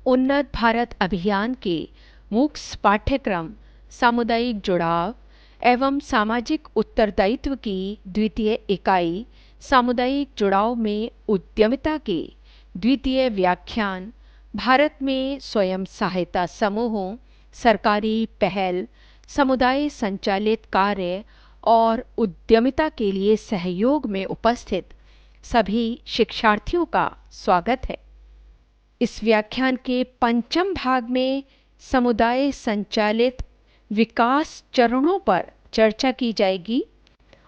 उन्नत भारत अभियान के मुख्य पाठ्यक्रम सामुदायिक जुड़ाव एवं सामाजिक उत्तरदायित्व की द्वितीय इकाई सामुदायिक जुड़ाव में उद्यमिता के द्वितीय व्याख्यान भारत में स्वयं सहायता समूहों, सरकारी पहल, समुदाय संचालित कार्य और उद्यमिता के लिए सहयोग में उपस्थित सभी शिक्षार्थियों का स्वागत है। इस व्याख्यान के पंचम भाग में समुदाय संचालित विकास चरणों पर चर्चा की जाएगी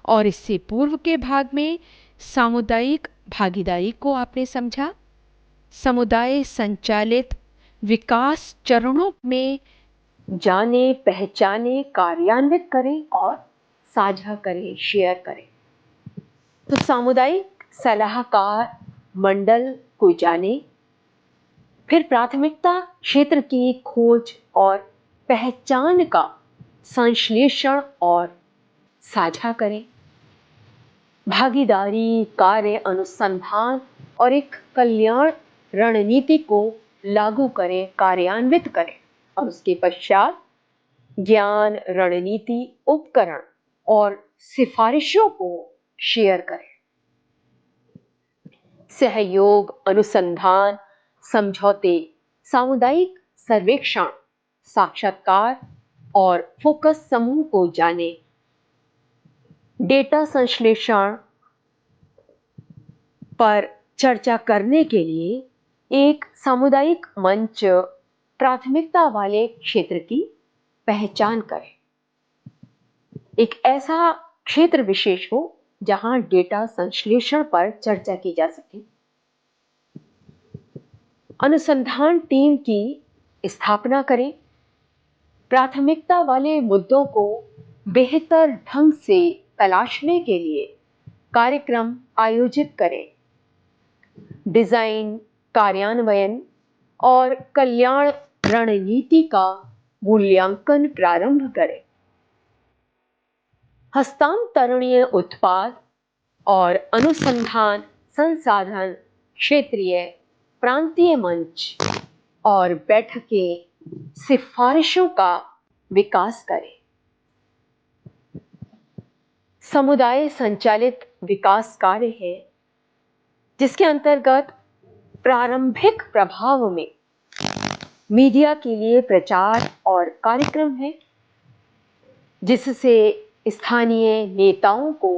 और इससे पूर्व के भाग में सामुदायिक भागीदारी को आपने समझा। समुदाय संचालित विकास चरणों में जाने, पहचाने, कार्यान्वित करें और साझा करें, शेयर करें। तो सामुदायिक सलाहकार मंडल को जाने, फिर प्राथमिकता क्षेत्र की खोज और पहचान का संश्लेषण और साझा करें। भागीदारी, कार्य अनुसंधान और एक कल्याण रणनीति को लागू करें, कार्यान्वित करें और उसके पश्चात ज्ञान, रणनीति, उपकरण और सिफारिशों को शेयर करें। सहयोग, अनुसंधान, समझौते, सामुदायिक सर्वेक्षण, साक्षात्कार और फोकस समूह को जाने। डेटा संश्लेषण पर चर्चा करने के लिए एक सामुदायिक मंच प्राथमिकता वाले क्षेत्र की पहचान करें। एक ऐसा क्षेत्र विशेष हो जहां डेटा संश्लेषण पर चर्चा की जा सके। अनुसंधान टीम की स्थापना करें। प्राथमिकता वाले मुद्दों को बेहतर ढंग से तलाशने के लिए कार्यक्रम आयोजित करें। डिजाइन, कार्यान्वयन और कल्याण रणनीति का मूल्यांकन प्रारंभ करें। हस्तांतरणीय उत्पाद और अनुसंधान संसाधन, क्षेत्रीय, प्रांतीय मंच और बैठकें, सिफारिशों का विकास करें। समुदाय संचालित विकास कार्य है जिसके अंतर्गत प्रारंभिक प्रभाव में मीडिया के लिए प्रचार और कार्यक्रम है जिससे स्थानीय नेताओं को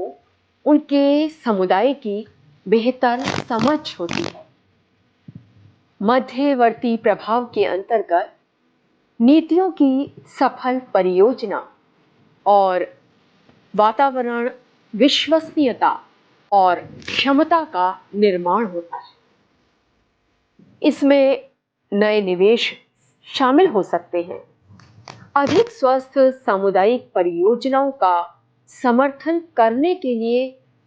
उनके समुदाय की बेहतर समझ होती है। मध्यवर्ती प्रभाव के अंतर्गत नीतियों की सफल परियोजना और वातावरण, विश्वसनीयता और क्षमता का निर्माण होता है। इसमें नए निवेश शामिल हो सकते हैं। अधिक स्वस्थ सामुदायिक परियोजनाओं का समर्थन करने के लिए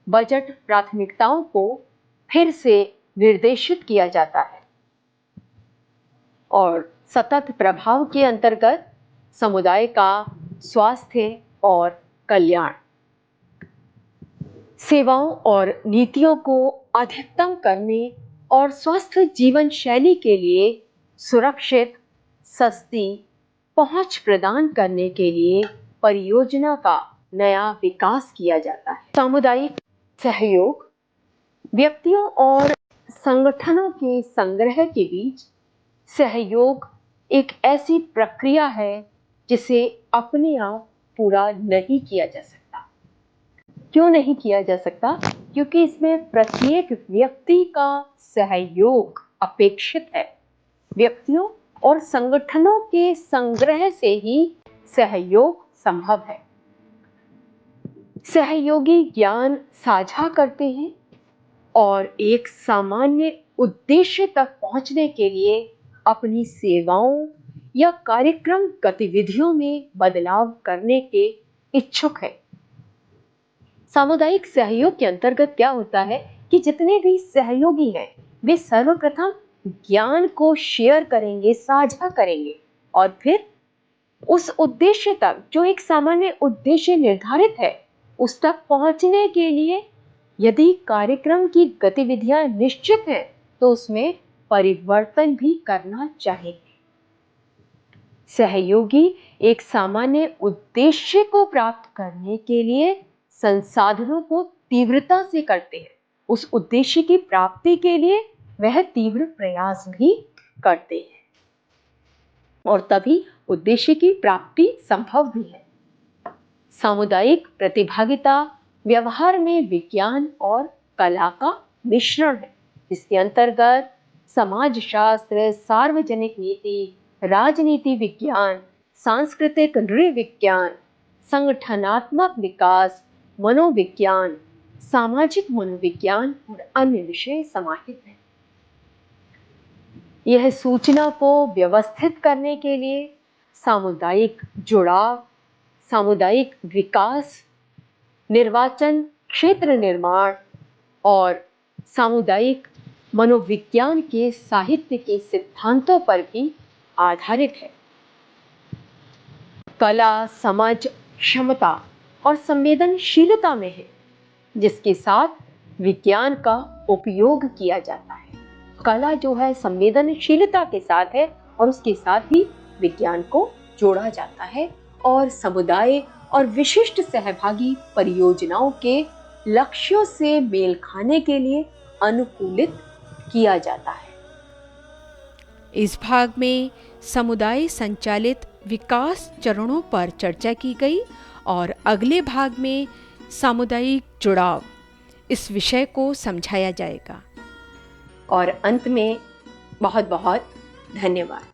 बजट प्राथमिकताओं को फिर से निर्देशित किया जाता है और सतत प्रभाव के अंतर्गत समुदाय का स्वास्थ्य और कल्याण, सेवाओं और नीतियों को अधिकतम करने और स्वस्थ जीवन शैली के लिए सुरक्षित, सस्ती पहुंच प्रदान करने के लिए परियोजना का नया विकास किया जाता है। सामुदायिक सहयोग व्यक्तियों और संगठनों के संग्रह के बीच सहयोग एक ऐसी प्रक्रिया है जिसे अपने आप पूरा नहीं किया जा सकता। क्यों नहीं किया जा सकता? क्योंकि इसमें प्रत्येक व्यक्ति का सहयोग अपेक्षित है। व्यक्तियों और संगठनों के संग्रह से ही सहयोग संभव है। सहयोगी ज्ञान साझा करते हैं और एक सामान्य उद्देश्य तक पहुंचने के लिए अपनी सेवाओं या कार्यक्रम गतिविधियों में बदलाव करने के इच्छुक है। सामुदायिक सहयोग के अंतर्गत क्या होता है कि जितने भी सहयोगी हैं वे सर्वप्रथम ज्ञान को शेयर करेंगे, साझा करेंगे और फिर उस उद्देश्य तक, जो एक सामान्य उद्देश्य निर्धारित है, उस तक पहुंचने के लिए यदि कार्यक्रम की गतिविधियां निश्चित हैं तो उसमें परिवर्तन भी करना चाहेंगे। सहयोगी एक सामान्य उद्देश्य को प्राप्त करने के लिए संसाधनों को तीव्रता से करते हैं। उस उद्देश्य की प्राप्ति के लिए वह तीव्र प्रयास भी करते हैं और तभी उद्देश्य की प्राप्ति संभव भी है। सामुदायिक प्रतिभागिता व्यवहार में विज्ञान और कला का मिश्रण है, जिसके अंतर्गत समाजशास्त्र, सार्वजनिक नीति, राजनीति विज्ञान, सांस्कृतिक नृविज्ञान, संगठनात्मक विकास, मनोविज्ञान, सामाजिक मनोविज्ञान और अन्य विषय समाहित हैं। यह सूचना को व्यवस्थित करने के लिए सामुदायिक जुड़ाव, सामुदायिक विकास, निर्वाचन क्षेत्र निर्माण और सामुदायिक मनोविज्ञान के साहित्य के सिद्धांतों पर भी आधारित है। कला समझ, क्षमता और संवेदनशीलता में है, जिसके साथ विज्ञान का उपयोग किया जाता है। कला जो है संवेदनशीलता के साथ है और उसके साथ ही विज्ञान को जोड़ा जाता है और समुदाय और विशिष्ट सहभागी परियोजनाओं के लक्ष्यों से मेल खाने के लिए अनुकूलित किया जाता है। इस भाग में समुदाय संचालित विकास चरणों पर चर्चा की गई और अगले भाग में सामुदायिक जुड़ाव इस विषय को समझाया जाएगा। और अंत में बहुत बहुत धन्यवाद।